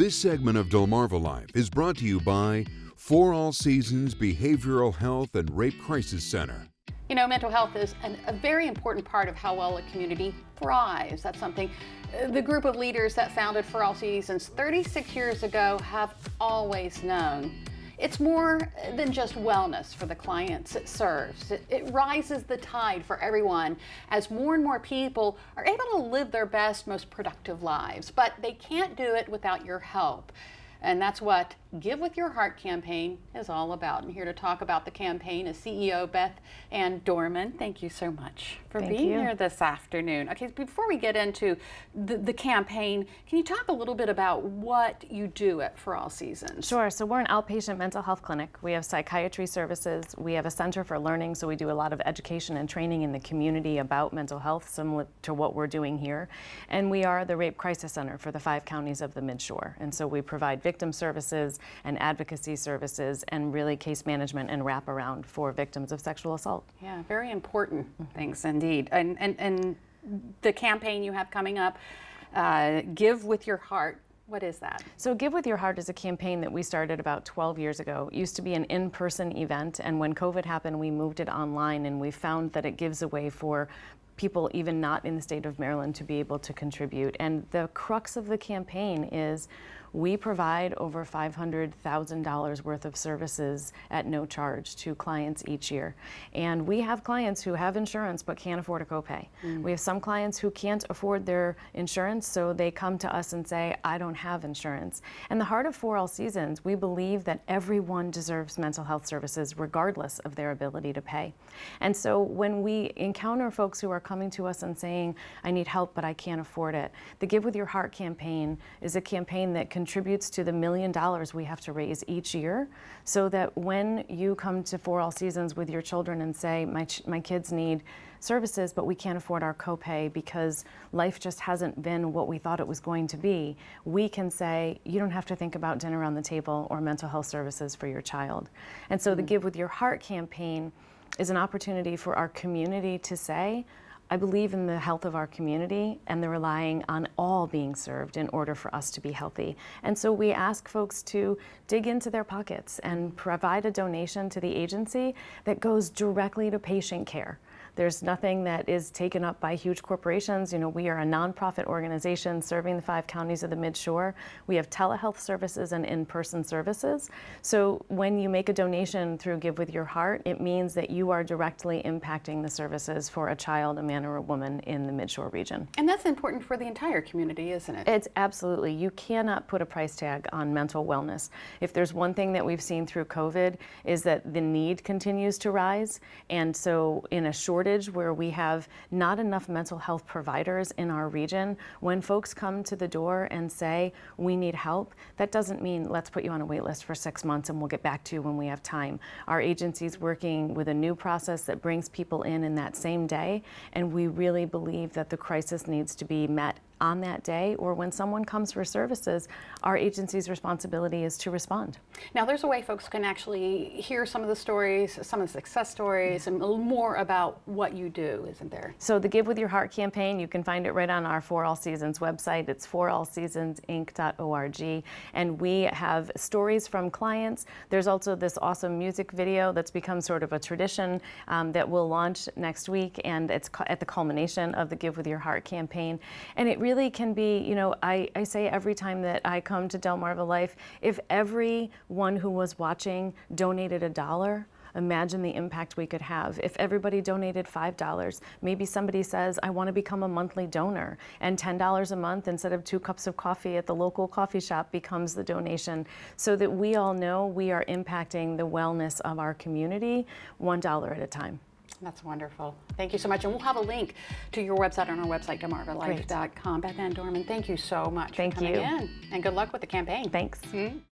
This segment of DelmarvaLife is brought to you by For All Seasons Behavioral Health and Rape Crisis Center. You know, mental health is a very important part of how well a community thrives. That's something the group of leaders that founded For All Seasons 36 years ago have always known. It's more than just wellness for the clients it serves. It rises the tide for everyone as more and more people are able to live their best, most productive lives. But they can't do it without your help. And that's what Give With Your Heart campaign is all about. And here to talk about the campaign is CEO Beth and Dorman. Thank you so much for being here this afternoon. Okay, before we get into the campaign, can you talk a little bit about what you do at For All Seasons? Sure. So we're an outpatient mental health clinic. We have psychiatry services. We have a center for learning, so we do a lot of education and training in the community about mental health, similar to what we're doing here. And we are the Rape Crisis Center for the 5 counties of the Midshore. And so we provide victim services and advocacy services and really case management and wraparound for victims of sexual assault. Yeah, very important things indeed. And the campaign you have coming up, Give With Your Heart, what is that? So Give With Your Heart is a campaign that we started about 12 years ago. It used to be an in-person event, and when COVID happened, we moved it online, and we found that it gives a way for people even not in the state of Maryland to be able to contribute. And the crux of the campaign is we provide over $500,000 worth of services at no charge to clients each year. And we have clients who have insurance but can't afford a copay. We have some clients who can't afford their insurance, so they come to us and say, I don't have insurance. And the heart of For All Seasons, we believe that everyone deserves mental health services regardless of their ability to pay. And so when we encounter folks who are coming to us and saying, I need help but I can't afford it, the Give With Your Heart campaign is a campaign that contributes to the $1 million we have to raise each year, so that when you come to For All Seasons with your children and say, my kids need services but we can't afford our copay because life just hasn't been what we thought it was going to be, we can say, you don't have to think about dinner on the table or mental health services for your child. And so the Give With Your Heart campaign is an opportunity for our community to say, I believe in the health of our community, and they're relying on all being served in order for us to be healthy. And so we ask folks to dig into their pockets and provide a donation to the agency that goes directly to patient care. There's nothing that is taken up by huge corporations. You know, we are a nonprofit organization serving the 5 counties of the Midshore. We have telehealth services and in-person services. So when you make a donation through Give With Your Heart, it means that you are directly impacting the services for a child, a man, or a woman in the Midshore region. And that's important for the entire community, isn't it? It's absolutely. You cannot put a price tag on mental wellness. If there's one thing that we've seen through COVID is that the need continues to rise. And so in a shortage where we have not enough mental health providers in our region, when folks come to the door and say, we need help, that doesn't mean let's put you on a wait list for 6 months and we'll get back to you when we have time. Our agency's working with a new process that brings people in that same day, and we really believe that the crisis needs to be met on that day, or when someone comes for services, our agency's responsibility is to respond. Now, there's a way folks can actually hear some of the stories, some of the success stories, and a little more about what you do, isn't there? So the Give With Your Heart campaign, you can find it right on our For All Seasons website. It's forallseasonsinc.org. And we have stories from clients. There's also this awesome music video that's become sort of a tradition that we'll launch next week, and it's at the culmination of the Give With Your Heart campaign. And it really can be, you know, I say every time that I come to DelmarvaLife, if everyone who was watching donated $1, imagine the impact we could have. If everybody donated $5, maybe somebody says, I want to become a monthly donor, and $10 a month instead of 2 cups of coffee at the local coffee shop becomes the donation, so that we all know we are impacting the wellness of our community $1 at a time. That's wonderful. Thank you so much. And we'll have a link to your website on our website, delmarvalife.com. Beth and Dorman, thank you so much for coming in. And good luck with the campaign. Thanks.